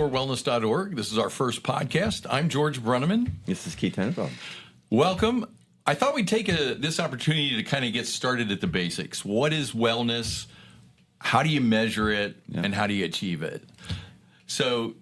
yourwellness.org. This is our first podcast. I'm George Brunneman. This is Keith Tenenbaum. Welcome. I thought we'd take this opportunity to kind of get started at the basics. What is wellness? How do you measure it? Yeah. And how do you achieve it? So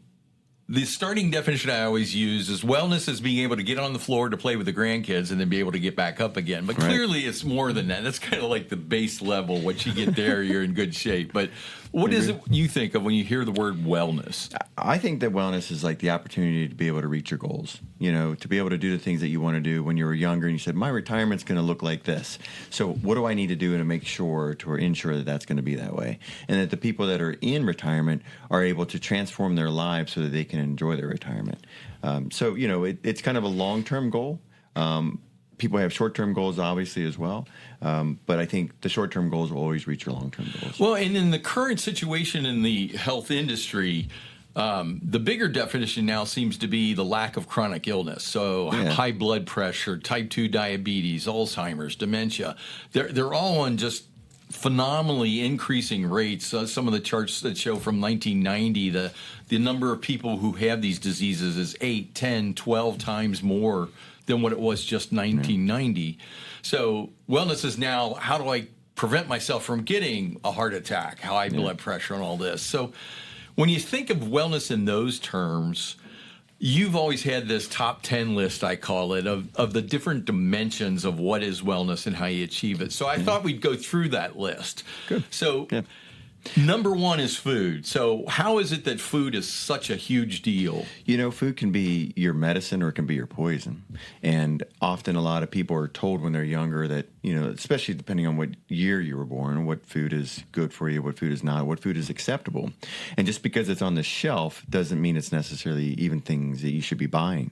the starting definition I always use is wellness is being able to get on the floor to play with the grandkids and then be able to get back up again. But clearly it's more than that. That's kind of like the base level. Once you get there, you're in good shape. But what is it you think of when you hear the word wellness? I think that wellness is like the opportunity to be able to reach your goals, to be able to do the things that you want to do when you were younger and you said, my retirement's going to look like this. So what do I need to do to make sure, to ensure that that's going to be that way? And that the people that are in retirement are able to transform their lives so that they can enjoy their retirement. It's kind of a long-term goal. People have short-term goals, obviously, as well. But I think the short-term goals will always reach your long-term goals. Well, and in the current situation in the health industry, the bigger definition now seems to be the lack of chronic illness. So high blood pressure, type 2 diabetes, Alzheimer's, dementia, they're all on just phenomenally increasing rates. Some of the charts that show from 1990, the number of people who have these diseases is 8, 10, 12 times more than what it was just 1990. So wellness is now, how do I prevent myself from getting a heart attack, high blood pressure, and all this? So when you think of wellness in those terms, you've always had this top 10 list, I call it, of the different dimensions of what is wellness and how you achieve it. So I thought we'd go through that list. Good. So number one is food. So how is it that food is such a huge deal? Food can be your medicine or it can be your poison. And often a lot of people are told when they're younger that, especially depending on what year you were born, what food is good for you, what food is not, what food is acceptable. And just because it's on the shelf doesn't mean it's necessarily even things that you should be buying.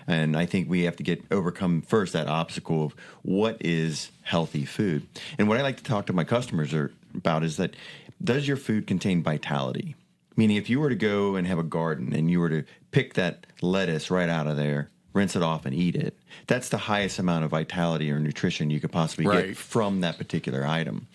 And I think we have to overcome first that obstacle of what is healthy food. And what I like to talk to my customers about is that, does your food contain vitality? Meaning if you were to go and have a garden and you were to pick that lettuce right out of there, rinse it off and eat it, that's the highest amount of vitality or nutrition you could possibly get from that particular item.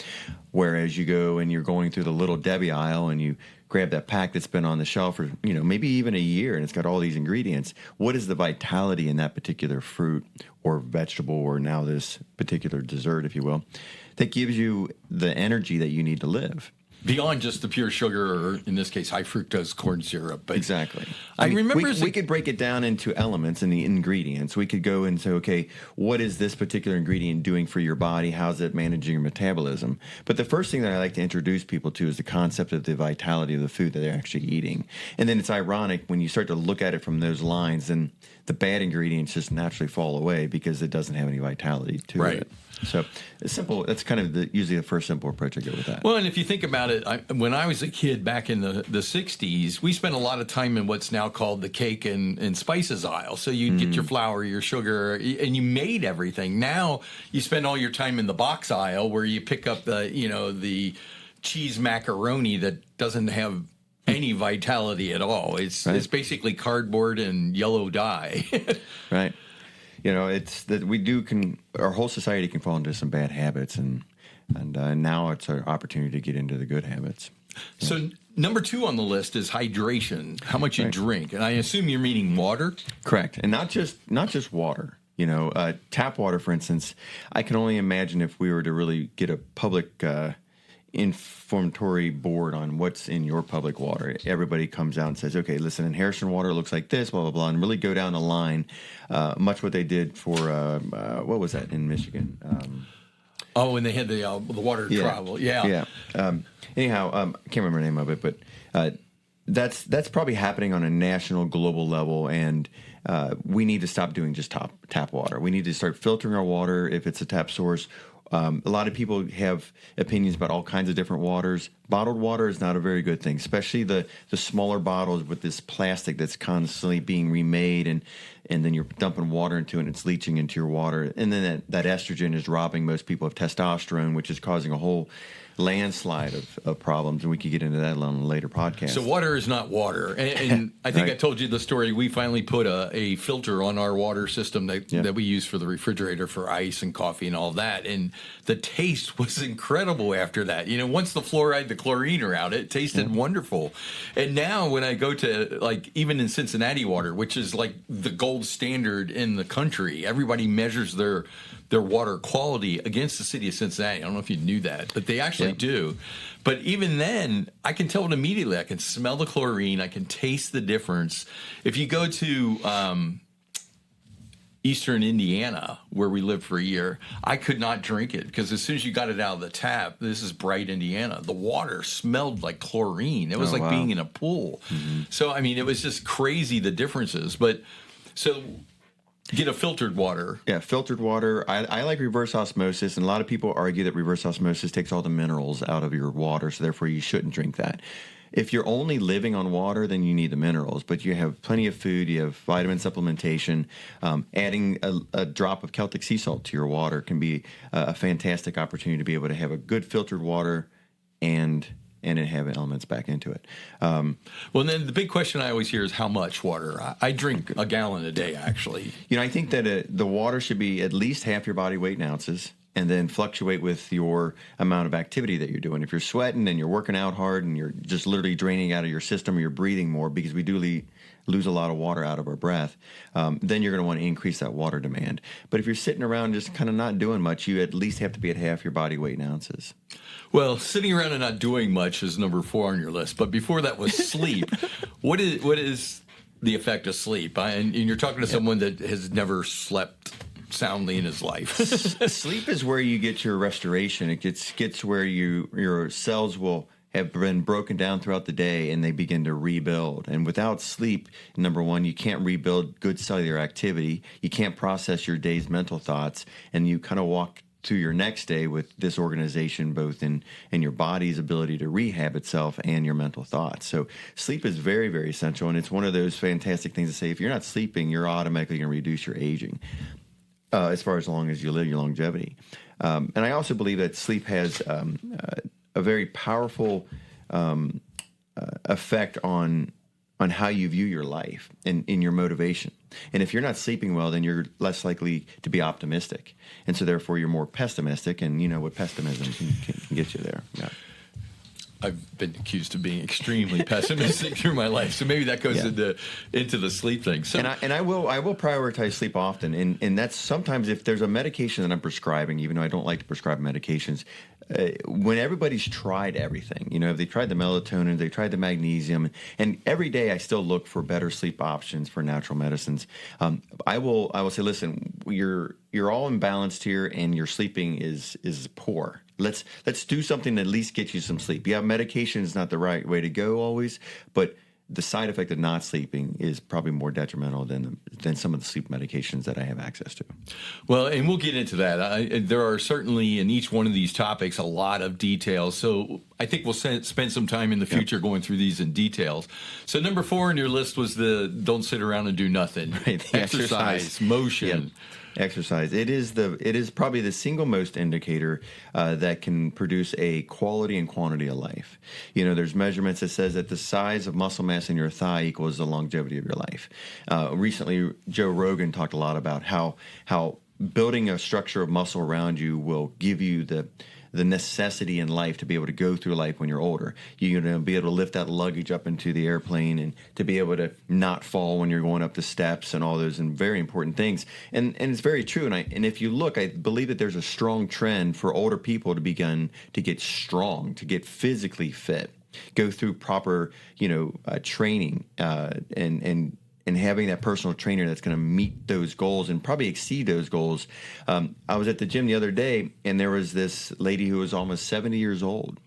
Whereas you go and you're going through the Little Debbie aisle and you grab that pack that's been on the shelf for, maybe even a year and it's got all these ingredients. What is the vitality in that particular fruit or vegetable or now this particular dessert, if you will, that gives you the energy that you need to live? Beyond just the pure sugar, or in this case, high fructose corn syrup. But exactly. I remember we could break it down into elements and the ingredients. We could go and say, okay, what is this particular ingredient doing for your body? How's it managing your metabolism? But the first thing that I like to introduce people to is the concept of the vitality of the food that they're actually eating. And then it's ironic when you start to look at it from those lines, then the bad ingredients just naturally fall away because it doesn't have any vitality to it. So it's simple. That's kind of usually the first simple approach I get with that. Well, and if you think about it, when I was a kid back in the 60s, we spent a lot of time in what's now called the cake and spices aisle. So you'd get your flour, your sugar, and you made everything. Now you spend all your time in the box aisle where you pick up the cheese macaroni that doesn't have any vitality at all. It's basically cardboard and yellow dye. Right. It's that our whole society can fall into some bad habits, and now it's our opportunity to get into the good habits. So number 2 on the list is hydration. How much you drink, and I assume you're meaning water. Correct, and not just water. Tap water, for instance. I can only imagine if we were to really get a public informatory board on what's in your public water. Everybody comes out and says, okay, listen, in Harrison water looks like this, blah, blah, blah, and really go down the line, much what they did for, what was that in Michigan? When they had the water travel. Yeah. Anyhow, I can't remember the name of it, but that's probably happening on a national, global level, and we need to stop doing just tap water. We need to start filtering our water if it's a tap source. A lot of people have opinions about all kinds of different waters. Bottled water is not a very good thing, especially the smaller bottles with this plastic that's constantly being remade, and then you're dumping water into it and it's leaching into your water. And then that estrogen is robbing most people of testosterone, which is causing a whole landslide of problems, and we could get into that on a later podcast. So water is not water, and I think Right. I told you the story. We finally put a filter on our water system that we use for the refrigerator for ice and coffee and all that, and the taste was incredible after that. Once the fluoride, the chlorine are out, it tasted wonderful. And now when I go to, like, even in Cincinnati water, which is like the gold standard in the country, everybody measures their water quality against the city of Cincinnati. I don't know if you knew that, but they actually do. But even then, I can tell it immediately. I can smell the chlorine. I can taste the difference. If you go to Eastern Indiana, where we lived for a year, I could not drink it because as soon as you got it out of the tap, this is Bright, Indiana, the water smelled like chlorine. It was like being in a pool. So, I mean, it was just crazy, the differences. But so get a filtered water. Yeah, filtered water. I like reverse osmosis, and a lot of people argue that reverse osmosis takes all the minerals out of your water, so therefore you shouldn't drink that. If you're only living on water, then you need the minerals, but you have plenty of food, you have vitamin supplementation. Adding a drop of Celtic sea salt to your water can be a fantastic opportunity to be able to have a good filtered water and it have elements back into it. Well, then the big question I always hear is how much water? I drink a gallon a day, actually. I think that the water should be at least half your body weight in ounces, and then fluctuate with your amount of activity that you're doing. If you're sweating and you're working out hard and you're just literally draining out of your system, or you're breathing more, because we do lose a lot of water out of our breath, then you're going to want to increase that water demand. But if you're sitting around just kind of not doing much, you at least have to be at half your body weight in ounces. Well, sitting around and not doing much is number 4 on your list. But before that was sleep. What is the effect of sleep? And you're talking to someone that has never slept soundly in his life. Sleep is where you get your restoration. It gets where your cells will have been broken down throughout the day and they begin to rebuild. And without sleep, number one, you can't rebuild good cellular activity. You can't process your day's mental thoughts, and you kind of walk to your next day with disorganization, both in your body's ability to rehab itself and your mental thoughts. So sleep is very, very essential, and it's one of those fantastic things to say. If you're not sleeping, you're automatically going to reduce your aging as far as long as you live, your longevity. And I also believe that sleep has a very powerful effect on how you view your life and in your motivation. And if you're not sleeping well, then you're less likely to be optimistic. And so therefore you're more pessimistic, and you know what pessimism can get you there. Yeah. I've been accused of being extremely pessimistic through my life, so maybe that goes into the sleep thing. So, and I will prioritize sleep often, and that's sometimes if there's a medication that I'm prescribing, even though I don't like to prescribe medications. When everybody's tried everything, they tried the melatonin, they tried the magnesium, and every day I still look for better sleep options for natural medicines. I will say, listen, you're all imbalanced here, and your sleeping is poor. Let's do something that at least get you some sleep. Yeah, medication is not the right way to go always, but the side effect of not sleeping is probably more detrimental than some of the sleep medications that I have access to. Well, and we'll get into that. There are certainly in each one of these topics a lot of details. So I think we'll spend some time in the future going through these in details. So number 4 on your list was the don't sit around and do nothing. Right, the exercise. Motion. Yep. Exercise. It is probably the single most indicator that can produce a quality and quantity of life. There's measurements that says that the size of muscle mass in your thigh equals the longevity of your life. Recently, Joe Rogan talked a lot about how building a structure of muscle around you will give you the necessity in life to be able to go through life when you're older. You're going to be able to lift that luggage up into the airplane, and to be able to not fall when you're going up the steps, and all those and very important things. And it's very true. And if you look, I believe that there's a strong trend for older people to begin to get strong, to get physically fit, go through proper, training, and having that personal trainer that's going to meet those goals and probably exceed those goals. I was at the gym the other day, and there was this lady who was almost 70 years old.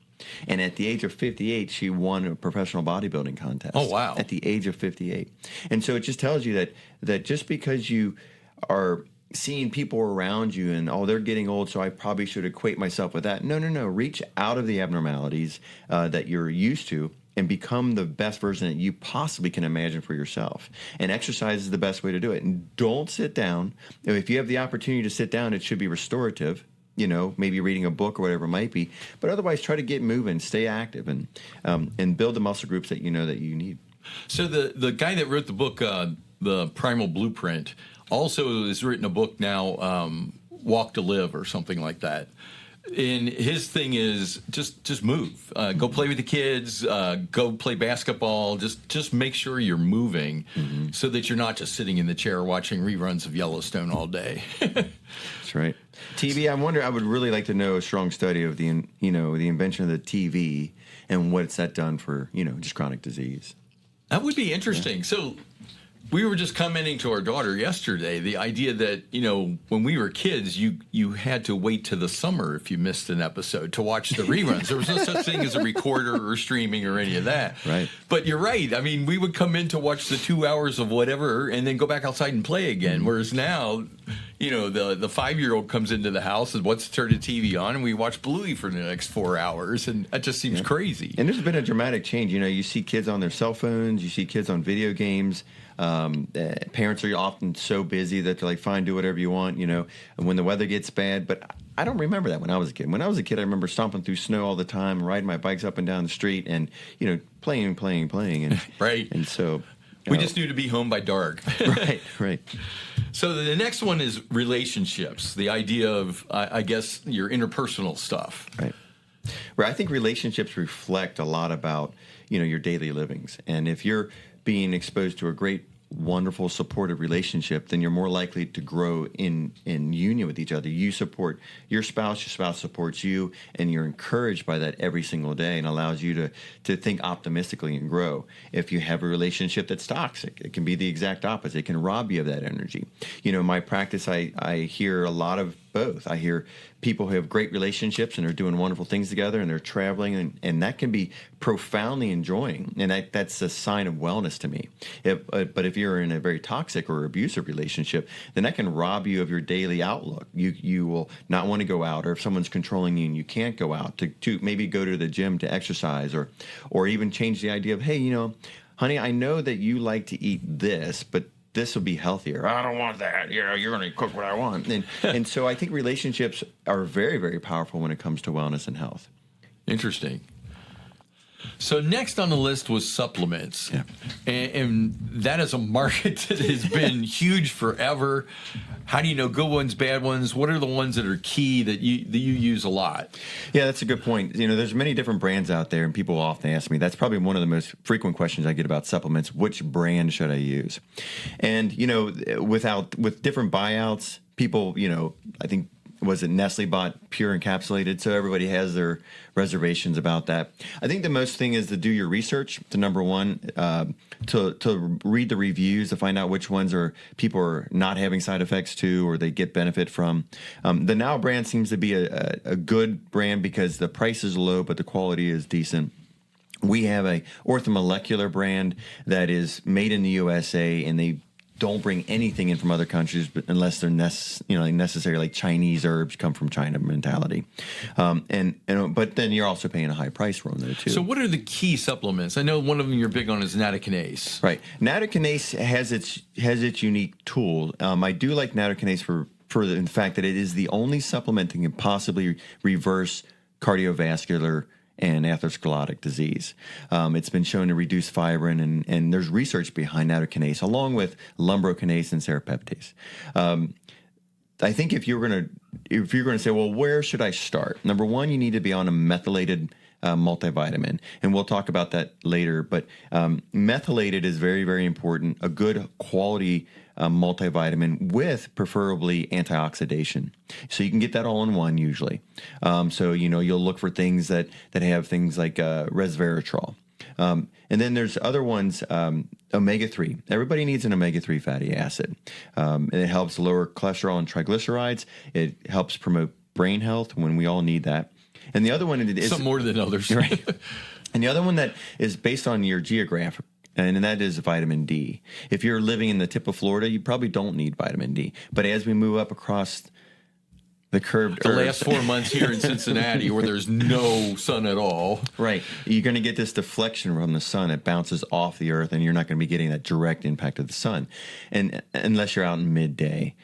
And at the age of 58, she won a professional bodybuilding contest. Oh, wow. At the age of 58. And so it just tells you that just because you are seeing people around you and, they're getting old, so I probably should equate myself with that. No. Reach out of the abnormalities that you're used to, and become the best version that you possibly can imagine for yourself. And exercise is the best way to do it. And don't sit down. If you have the opportunity to sit down, it should be restorative. maybe reading a book or whatever it might be. But otherwise, try to get moving, stay active, and build the muscle groups that you know that you need. So the guy that wrote the book, The Primal Blueprint, also has written a book now, Walk to Live or something like that. And his thing is just move. Go play with the kids. Go play basketball. Just make sure you're moving, so that you're not just sitting in the chair watching reruns of Yellowstone all day. That's right. TV. I would really like to know a strong study of the invention of the TV and what's that done for just chronic disease. That would be interesting. Yeah. So we were just commenting to our daughter yesterday, the idea that, when we were kids, you had to wait to the summer if you missed an episode to watch the reruns. There was no such thing as a recorder or streaming or any of that. Right. But you're right. I mean, we would come in to watch the 2 hours of whatever and then go back outside and play again. Mm-hmm. Whereas now, the 5-year-old comes into the house and wants to turn the TV on, and we watch Bluey for the next 4 hours, and that just seems crazy. And there's been a dramatic change. You see kids on their cell phones, you see kids on video games. Parents are often so busy that they're like, fine, do whatever you want, and when the weather gets bad. But I don't remember that when I was a kid. When I was a kid, I remember stomping through snow all the time, riding my bikes up and down the street, and, playing. And, right. And so... We just knew to be home by dark. Right. So the next one is relationships, the idea of, I guess, your interpersonal stuff. Right. Where I think relationships reflect a lot about, your daily livings. And if you're being exposed to a great, wonderful, supportive relationship, then you're more likely to grow in union with each other. You support your spouse supports you, and you're encouraged by that every single day, and allows you to think optimistically and grow. If you have a relationship that's toxic, it can be the exact opposite. It can rob you of that energy. In my practice, I hear a lot of both. I hear people who have great relationships and are doing wonderful things together, and they're traveling, and that can be profoundly enjoying, and that's a sign of wellness to me. But if you're in a very toxic or abusive relationship, then that can rob you of your daily outlook. You will not want to go out, or if someone's controlling you and you can't go out, to maybe go to the gym to exercise, or even change the idea of, hey, honey, I know that you like to eat this, but this will be healthier. I don't want that. You're going to cook what I want. And so I think relationships are very, very powerful when it comes to wellness and health. Interesting. So next on the list was supplements. Yeah. And that is a market that has been huge forever. How do you know good ones, bad ones? What are the ones that are key that you use a lot? Yeah, that's a good point. There's many different brands out there, and people often ask me, that's probably one of the most frequent questions I get about supplements. Which brand should I use? And, with different buyouts, people, I think, was it Nestle bought Pure Encapsulated, so everybody has their reservations about that. I think the most thing is to do your research, to number one, to read the reviews to find out which ones people are not having side effects to, or they get benefit from. The Now brand seems to be a good brand because the price is low, but the quality is decent. We have a orthomolecular brand that is made in the USA, and they don't bring anything in from other countries, but unless they're necessary, like Chinese herbs come from China mentality. But then you're also paying a high price for them there too. So what are the key supplements? I know one of them you're big on is nattokinase. Right. Nattokinase has its unique tool. I do like nattokinase for the fact that it is the only supplement that can possibly reverse cardiovascular and atherosclerotic disease. It's been shown to reduce fibrin, and there's research behind nattokinase, along with lumbrokinase and serrapeptase. I think if you're going to say, well, where should I start? Number one, you need to be on a methylated multivitamin, and we'll talk about that later. But methylated is very, very important. A good quality multivitamin with preferably antioxidation, so you can get that all in one usually. So you'll look for things that have things like resveratrol. And then there's other ones, omega-3. Everybody needs an omega-3 fatty acid. And it helps lower cholesterol and triglycerides. It helps promote brain health when we all need that. And the other one is some more than others. Right. And the other one that is based on your geographic, and that is vitamin D. If you're living in the tip of Florida, you probably don't need vitamin D. But as we move up across the curved the earth, last 4 months here in Cincinnati, where there's no sun at all, right, you're going to get this deflection from the sun. It bounces off the earth, and you're not going to be getting that direct impact of the sun, and unless you're out in midday.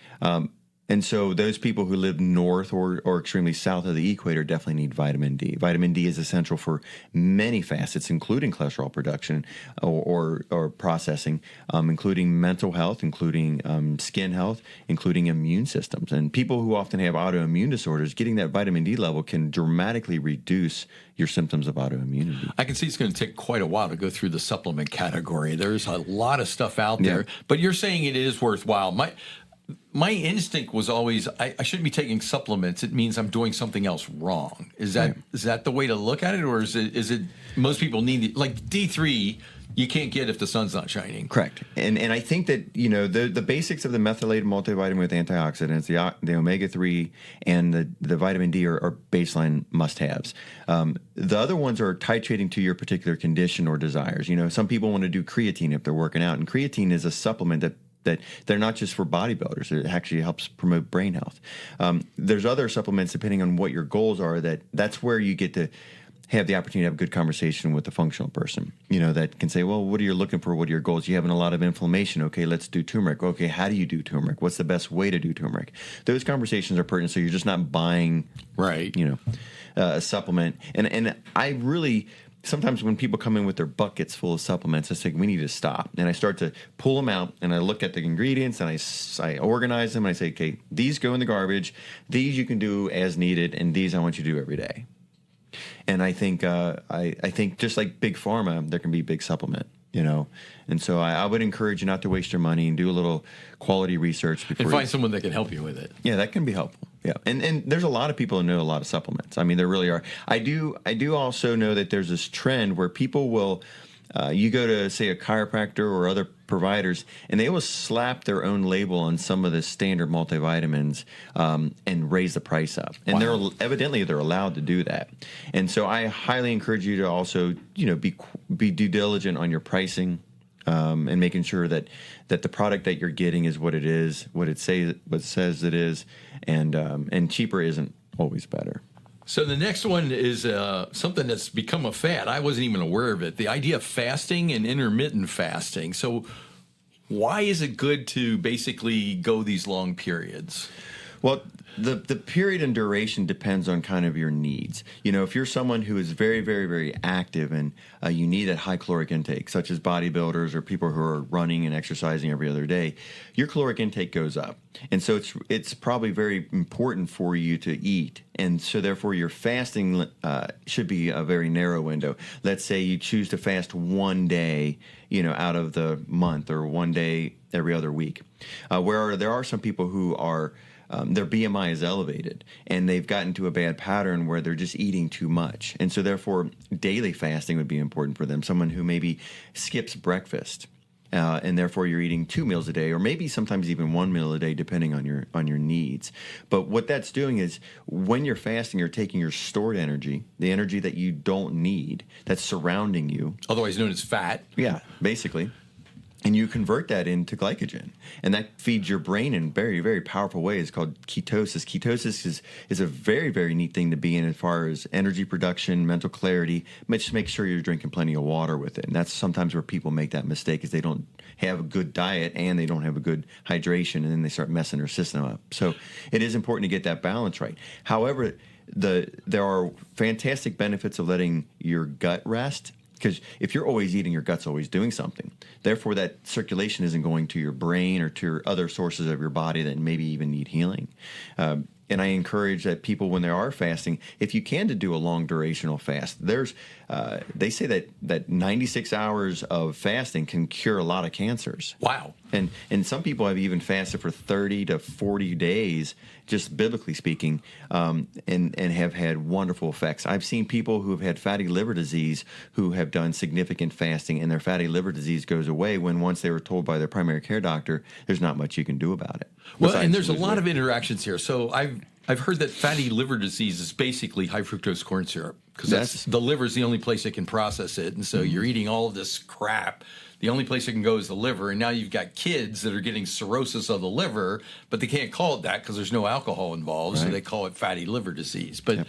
And so those people who live north or extremely south of the equator definitely need vitamin D. Vitamin D is essential for many facets, including cholesterol production or processing, including mental health, including skin health, including immune systems. And people who often have autoimmune disorders, getting that vitamin D level can dramatically reduce your symptoms of autoimmunity. I can see it's going to take quite a while to go through the supplement category. There's a lot of stuff out there, but you're saying it is worthwhile. My instinct was always I shouldn't be taking supplements. It means I'm doing something else wrong. Is that the way to look at it, or is it most people need it? Like D3 you can't get if the sun's not shining. Correct. And I think that, the basics of the methylated multivitamin with antioxidants, the omega-3 and the vitamin D are baseline must-haves. The other ones are titrating to your particular condition or desires. Some people want to do creatine if they're working out, and creatine is a supplement that they're not just for bodybuilders. It actually helps promote brain health. There's other supplements, depending on what your goals are, that's where you get to have the opportunity to have a good conversation with a functional person, that can say, well, what are you looking for? What are your goals? You having a lot of inflammation. Okay, let's do turmeric. Okay, how do you do turmeric? What's the best way to do turmeric? Those conversations are pertinent, so you're just not buying, a supplement. And I really... Sometimes when people come in with their buckets full of supplements, I say, we need to stop. And I start to pull them out, and I look at the ingredients, and I organize them, and I say, okay, these go in the garbage. These you can do as needed, and these I want you to do every day. And I think I think just like big pharma, there can be big supplement. And so I would encourage you not to waste your money and do a little quality research before and find someone that can help you with it. Yeah, that can be helpful. Yeah, and there's a lot of people who know a lot of supplements. I mean, there really are. I do also know that there's this trend where people will. You go to, say, a chiropractor or other providers, and they will slap their own label on some of the standard multivitamins and raise the price up. And Wow. they're allowed to do that. And so I highly encourage you to also, be due diligent on your pricing and making sure that the product that you're getting is what it is, what it says it is, and cheaper isn't always better. So the next one is something that's become a fad. I wasn't even aware of it. The idea of fasting and intermittent fasting. So why is it good to basically go these long periods? Well, the period and duration depends on kind of your needs. If you're someone who is very, very, very active and you need that high caloric intake, such as bodybuilders or people who are running and exercising every other day, your caloric intake goes up. And so it's probably very important for you to eat. And so therefore your fasting should be a very narrow window. Let's say you choose to fast one day, out of the month, or one day every other week. Where there are some people who are their BMI is elevated, and they've gotten to a bad pattern where they're just eating too much. And so therefore daily fasting would be important for them. Someone who maybe skips breakfast, and therefore you're eating 2 meals a day, or maybe sometimes even 1 meal a day, depending on your needs. But what that's doing is, when you're fasting, you're taking your stored energy, the energy that you don't need, that's surrounding you. Otherwise known as fat. Yeah, basically. And you convert that into glycogen, and that feeds your brain in very, very powerful ways. It's called ketosis. Ketosis is a very, very neat thing to be in as far as energy production, mental clarity. But just make sure you're drinking plenty of water with it. And that's sometimes where people make that mistake, is they don't have a good diet and they don't have a good hydration, and then they start messing their system up. So it is important to get that balance right. However, there are fantastic benefits of letting your gut rest. Because if you're always eating, your gut's always doing something. Therefore, that circulation isn't going to your brain or to your other sources of your body that maybe even need healing. And I encourage that people, when they are fasting, if you can, to do a long durational fast. They say that 96 hours of fasting can cure a lot of cancers. Wow. And some people have even fasted for 30 to 40 days, just biblically speaking, and have had wonderful effects. I've seen people who have had fatty liver disease who have done significant fasting, and their fatty liver disease goes away when, once they were told by their primary care doctor, there's not much you can do about it. Well, and there's a lot of interactions here. So I've heard that fatty liver disease is basically high fructose corn syrup. because the liver's the only place that can process it. And so you're eating all of this crap. The only place it can go is the liver. And now you've got kids that are getting cirrhosis of the liver, but they can't call it that because there's no alcohol involved. Right. So they call it fatty liver disease. But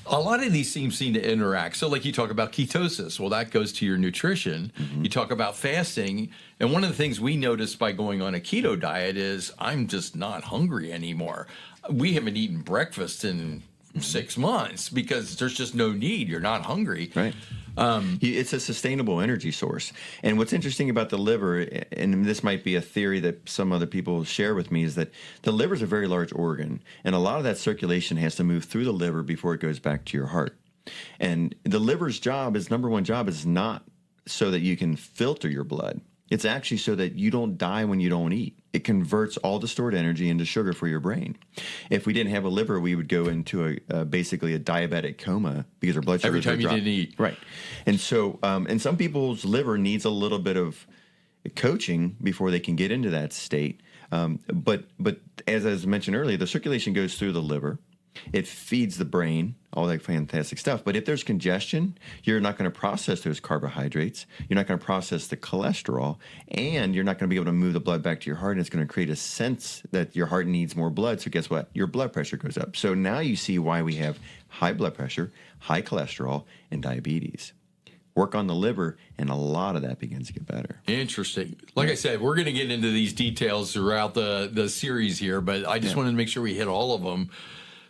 a lot of these seem to interact. So like you talk about ketosis. Well, that goes to your nutrition. You talk about fasting. And one of the things we noticed by going on a keto diet is I'm just not hungry anymore. We haven't eaten breakfast in 6 months because there's just no need. You're not hungry. Right. It's a sustainable energy source. And what's interesting about the liver, and this might be a theory that some other people share with me, is that the liver is a very large organ. And a lot of that circulation has to move through the liver before it goes back to your heart. And the liver's job, its number one job, is not so that you can filter your blood. It's actually so that you don't die when you don't eat. It converts all the stored energy into sugar for your brain. If we didn't have a liver, we would go into basically a diabetic coma because our blood sugar every time you didn't eat. Right. And so, and some people's liver needs a little bit of coaching before they can get into that state. But as I mentioned earlier, the circulation goes through the liver. It feeds the brain, all that fantastic stuff. But if there's congestion, you're not going to process those carbohydrates. You're not going to process the cholesterol, and you're not going to be able to move the blood back to your heart. And it's going to create a sense that your heart needs more blood. So guess what? Your blood pressure goes up. So now you see why we have high blood pressure, high cholesterol, and diabetes. Work on the liver, and a lot of that begins to get better. Interesting. Like I said, we're going to get into these details throughout the series here, but I just wanted to make sure we hit all of them.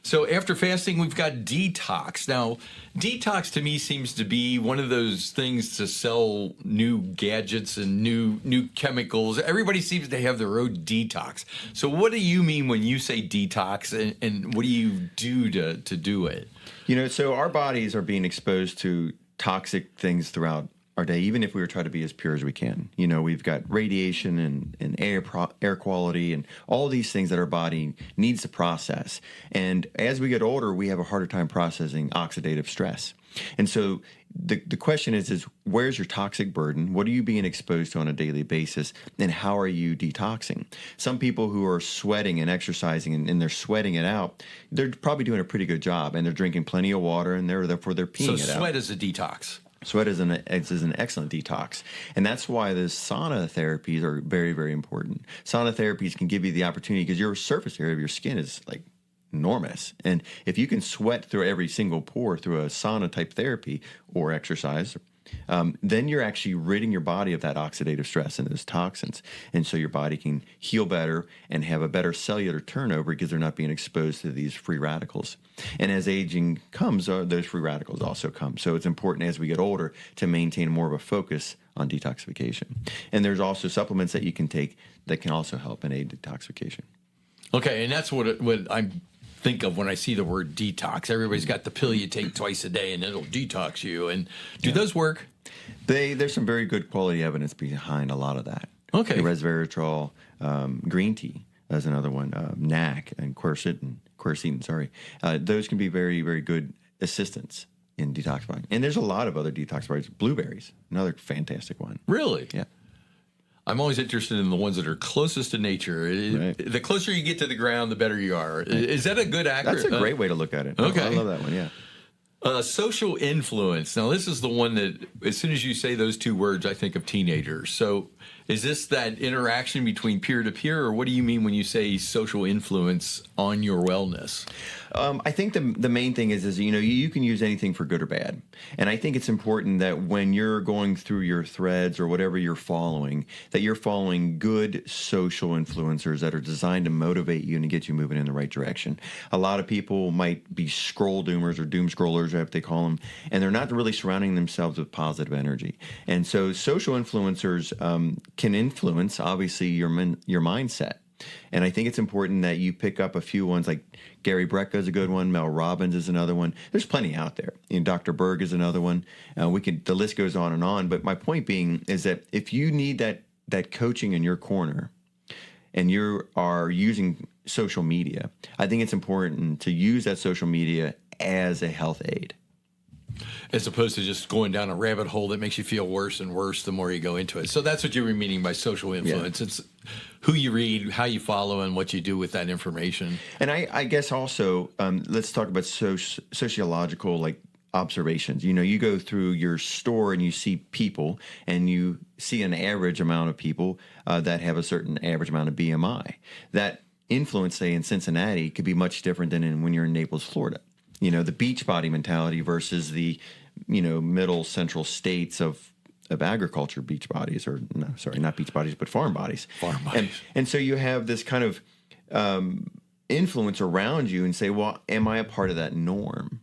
So after fasting, we've got detox. Now, detox to me seems to be one of those things to sell new gadgets and new chemicals. Everybody seems to have their own detox. So what do you mean when you say detox, and what do you do to do it? So our bodies are being exposed to toxic things throughout our day, even if we were trying to be as pure as we can. We've got radiation and air quality and all these things that our body needs to process. And as we get older, we have a harder time processing oxidative stress. And so the question is where's your toxic burden? What are you being exposed to on a daily basis? And how are you detoxing? Some people who are sweating and exercising and they're sweating it out, they're probably doing a pretty good job, and they're drinking plenty of water, and therefore they're peeing it out. So sweat is a detox. Sweat is an excellent detox. And that's why the sauna therapies are very, very important. Sauna therapies can give you the opportunity because your surface area of your skin is like enormous. And if you can sweat through every single pore through a sauna type therapy or exercise, then you're actually ridding your body of that oxidative stress and those toxins. And so your body can heal better and have a better cellular turnover because they're not being exposed to these free radicals. And as aging comes, those free radicals also come. So it's important as we get older to maintain more of a focus on detoxification. And there's also supplements that you can take that can also help in aid detoxification. Okay, and that's what I think of when I see the word detox. Everybody's got the pill you take twice a day and it'll detox you. And do those work? There's some very good quality evidence behind a lot of that. Okay. Resveratrol, green tea is another one, NAC and quercetin. Those can be very, very good assistants in detoxifying. And there's a lot of other detoxifiers. Blueberries, another fantastic one. Really? Yeah. I'm always interested in the ones that are closest to nature. Right. The closer you get to the ground, the better you are. Right. Is that a good accurate? That's a great way to look at it. Okay. I love that one, yeah. Social influence. Now, this is the one that, as soon as you say those two words, I think of teenagers. So is this that interaction between peer-to-peer, or what do you mean when you say social influence on your wellness? I think the main thing is you can use anything for good or bad. And I think it's important that when you're going through your threads or whatever you're following, that you're following good social influencers that are designed to motivate you and to get you moving in the right direction. A lot of people might be scroll doomers or doom scrollers, whatever they call them, and they're not really surrounding themselves with positive energy. And so social influencers can influence, obviously, your mindset. And I think it's important that you pick up a few ones, like Gary Brecka is a good one, Mel Robbins is another one. There's plenty out there. Dr. Berg is another one. The list goes on. But my point being is that if you need that coaching in your corner and you are using social media, I think it's important to use that social media as a health aid. As opposed to just going down a rabbit hole that makes you feel worse and worse the more you go into it. So that's what you were meaning by social influence. Yeah. It's who you read, how you follow, and what you do with that information. And I guess also, let's talk about sociological, like observations. You know, you go through your store and you see people, and you see an average amount of people that have a certain average amount of BMI. That influence, say, in Cincinnati could be much different than when you're in Naples, Florida. You know, the beach body mentality versus the, you know, middle central states of agriculture beach bodies, or no, sorry, not beach bodies, but farm bodies. Farm bodies. And so you have this kind of influence around you and say, well, am I a part of that norm?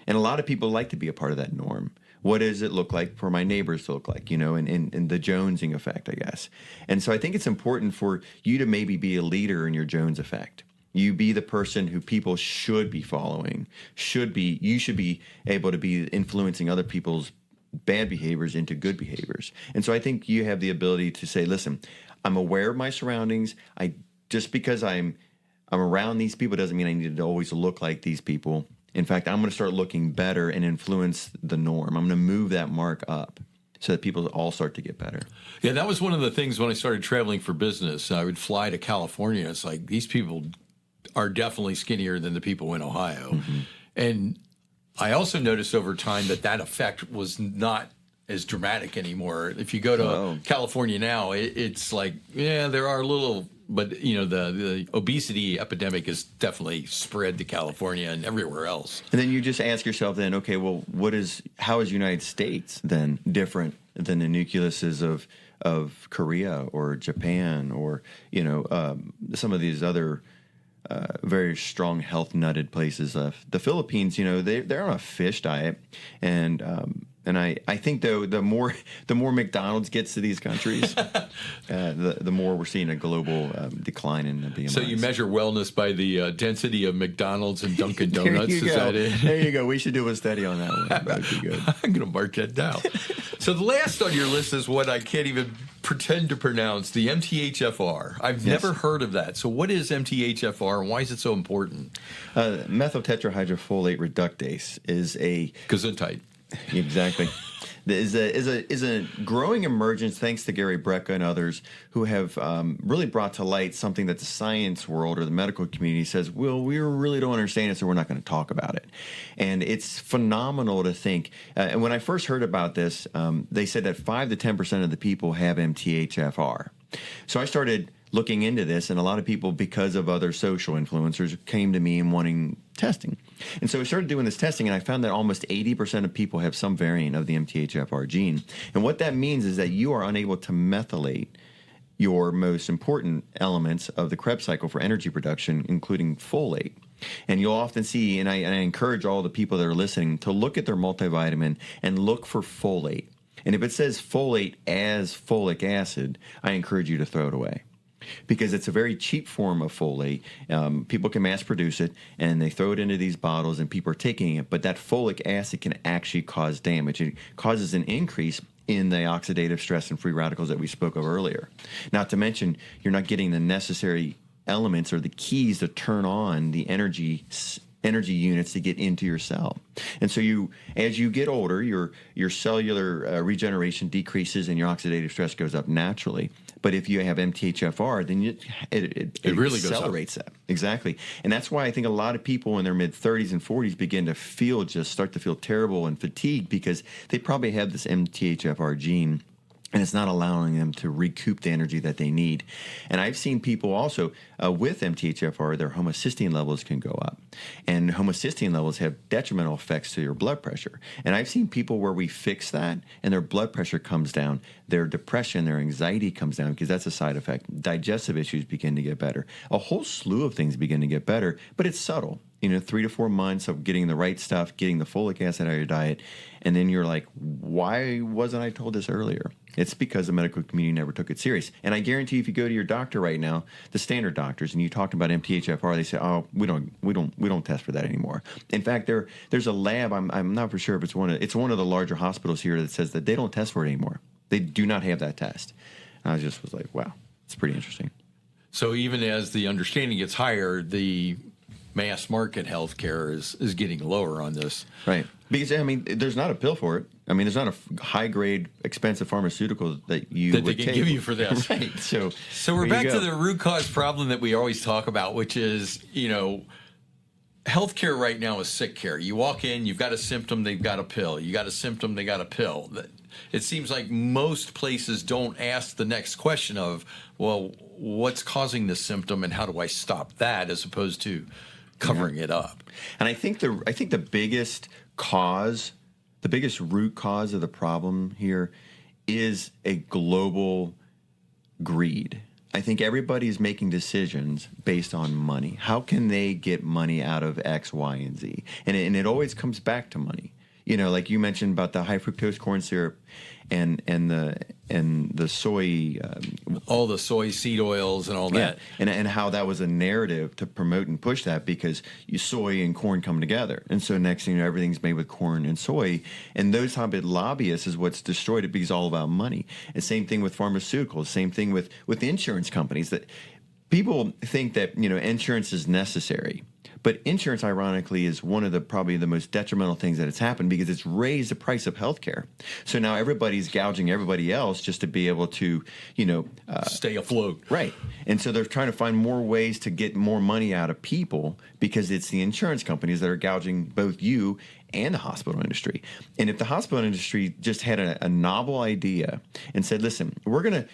And a lot of people like to be a part of that norm. What does it look like for my neighbors to look like, you know, and the Jonesing effect, I guess. And so I think it's important for you to maybe be a leader in your Jones effect. You be the person who people should be following, you should be able to be influencing other people's bad behaviors into good behaviors. And so I think you have the ability to say, listen, I'm aware of my surroundings. Just because I'm around these people doesn't mean I need to always look like these people. In fact, I'm going to start looking better and influence the norm. I'm going to move that mark up so that people all start to get better. Yeah, that was one of the things when I started traveling for business. I would fly to California. It's like, these people are definitely skinnier than the people in Ohio. Mm-hmm. And I also noticed over time that effect was not as dramatic anymore. If you go to California now, it's like, yeah, there are little, but you know, the obesity epidemic is definitely spread to California and everywhere else. And then you just ask yourself then, okay, well, how is United States then different than the nucleuses of Korea or Japan or, you know, some of these other very strong health nutted places? The Philippines, you know, they're on a fish diet, and I think though the more McDonald's gets to these countries, the more we're seeing a global decline in the BMI. So you measure wellness by the density of McDonald's and Dunkin' Donuts. Is that it? There you go. We should do a study on that one. That'd be good. I'm going to mark that down. So the last on your list is what I can't even pretend to pronounce, the MTHFR. I've never heard of that. So what is MTHFR and why is it so important? Methyltetrahydrofolate reductase is a Gesundheit. Exactly. Is a growing emergence thanks to Gary Brecka and others who have really brought to light something that the science world or the medical community says, well, we really don't understand it, so we're not going to talk about it. And it's phenomenal to think. And when I first heard about this, they said that 5 to 10% of the people have MTHFR. So I started looking into this, and a lot of people, because of other social influencers, came to me and wanting testing. And so we started doing this testing, and I found that almost 80% of people have some variant of the MTHFR gene. And what that means is that you are unable to methylate your most important elements of the Krebs cycle for energy production, including folate. And you'll often see, and I encourage all the people that are listening to look at their multivitamin and look for folate. And if it says folate as folic acid, I encourage you to throw it away, because it's a very cheap form of folate. People can mass produce it, and they throw it into these bottles, and people are taking it. But that folic acid can actually cause damage. It causes an increase in the oxidative stress and free radicals that we spoke of earlier. Not to mention, you're not getting the necessary elements or the keys to turn on the energy units to get into your cell. And so as you get older, your cellular regeneration decreases and your oxidative stress goes up naturally. But if you have MTHFR, then it really accelerates that. Exactly. And that's why I think a lot of people in their mid-30s and 40s begin to start to feel terrible and fatigued, because they probably have this MTHFR gene, and it's not allowing them to recoup the energy that they need. And I've seen people also with MTHFR, their homocysteine levels can go up. And homocysteine levels have detrimental effects to your blood pressure. And I've seen people where we fix that and their blood pressure comes down, their depression, their anxiety comes down, because that's a side effect. Digestive issues begin to get better. A whole slew of things begin to get better, but it's subtle. 3 to 4 months of getting the right stuff, getting the folic acid out of your diet, and then you're like, why wasn't I told this earlier? It's because the medical community never took it serious. And I guarantee if you go to your doctor right now, the standard doctors, and you talk about MTHFR, they say, oh, we don't test for that anymore. In fact, there's a lab, I'm not for sure if it's one of the larger hospitals here that says that they don't test for it anymore. They do not have that test. And I just was like, wow, it's pretty interesting. So even as the understanding gets higher, the mass market healthcare is getting lower on this. Right. Because, there's not a pill for it. There's not a high-grade, expensive pharmaceutical that they can give you for this. Right. So we're back to the root cause problem that we always talk about, which is, healthcare right now is sick care. You walk in, you've got a symptom, they've got a pill. You got a symptom, they got a pill. It seems like most places don't ask the next question of, well, what's causing this symptom and how do I stop that, as opposed to covering it up. And I think the biggest cause, the biggest root cause of the problem here is a global greed. I think everybody's making decisions based on money. How can they get money out of X, Y, and Z? And it always comes back to money. You know, like you mentioned about the high fructose corn syrup and the soy, all the soy seed oils and all that, and how that was a narrative to promote and push that, because soy and corn come together, and so next thing you know, everything's made with corn and soy, and those type of lobbyists is what's destroyed it, because it's all about money. And same thing with pharmaceuticals, same thing with insurance companies. That people think that, you know, insurance is necessary. But insurance, ironically, is one of the probably the most detrimental things that has happened, because it's raised the price of healthcare. So now everybody's gouging everybody else just to be able to, you know, stay afloat. Right. And so they're trying to find more ways to get more money out of people, because it's the insurance companies that are gouging both you and the hospital industry. And if the hospital industry just had a novel idea and said, listen, we're gonna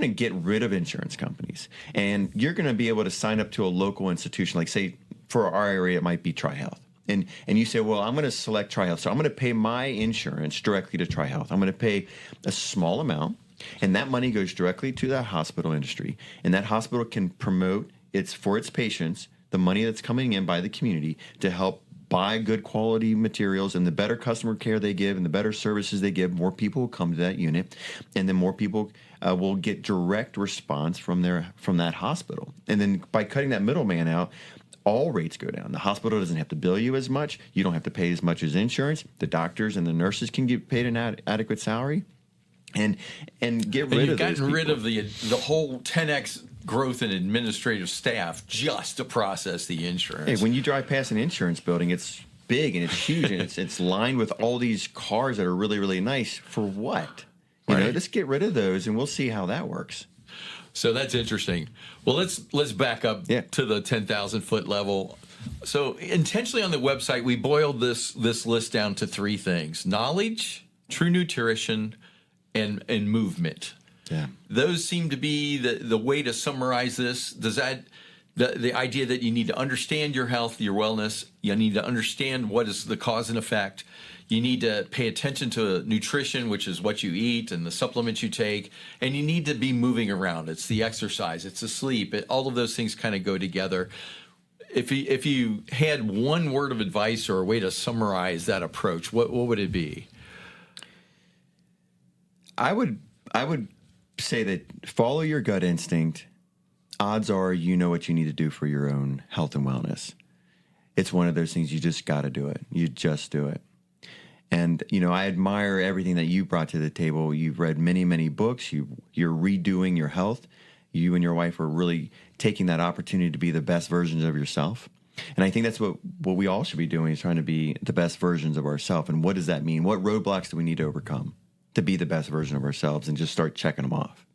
get rid of insurance companies, and you're gonna be able to sign up to a local institution, like say for our area it might be TriHealth. And you say, well, I'm going to select TriHealth, so I'm going to pay my insurance directly to TriHealth. I'm going to pay a small amount, and that money goes directly to that hospital industry, and that hospital can promote for its patients the money that's coming in by the community to help buy good quality materials, and the better customer care they give and the better services they give, more people will come to that unit, and then more people will get direct response from that hospital. And then by cutting that middleman out, all rates go down. The hospital doesn't have to bill you as much. You don't have to pay as much as insurance. The doctors and the nurses can get paid an adequate salary, and get rid of those people. You've gotten rid of the whole 10x growth in administrative staff just to process the insurance. Hey, when you drive past an insurance building, it's big and it's huge and it's lined with all these cars that are really, really nice. For what? You know, just get rid of those, and we'll see how that works. So that's interesting. Well, let's back up to the 10,000 foot level. So intentionally on the website, we boiled this list down to three things: knowledge, true nutrition, and movement. Yeah. Those seem to be the way to summarize this. Does that the idea that you need to understand your health, your wellness, you need to understand what is the cause and effect. You need to pay attention to nutrition, which is what you eat and the supplements you take, and you need to be moving around. It's the exercise, it's the sleep. All of those things kind of go together. If you had one word of advice or a way to summarize that approach, what would it be? I would say that follow your gut instinct. Odds are you know what you need to do for your own health and wellness. It's one of those things, you just got to do it. You just do it. And, you know, I admire everything that you brought to the table. You've read many, many books. You're redoing your health. You and your wife are really taking that opportunity to be the best versions of yourself. And I think that's what we all should be doing, is trying to be the best versions of ourselves. And what does that mean? What roadblocks do we need to overcome to be the best version of ourselves, and just start checking them off?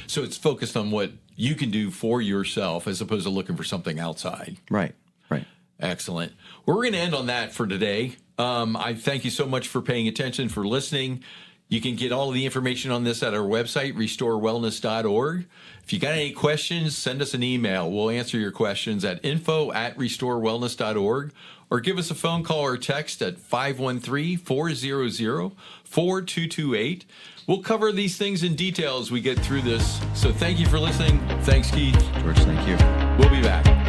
So it's focused on what you can do for yourself as opposed to looking for something outside. Right. Excellent. We're going to end on that for today. I thank you so much for paying attention, for listening. You can get all of the information on this at our website, restorewellness.org. If you got any questions, send us an email. We'll answer your questions at info@restorewellness.org, or give us a phone call or text at 513-400-4228. We'll cover these things in detail as we get through this. So thank you for listening. Thanks, Keith. George, thank you. We'll be back.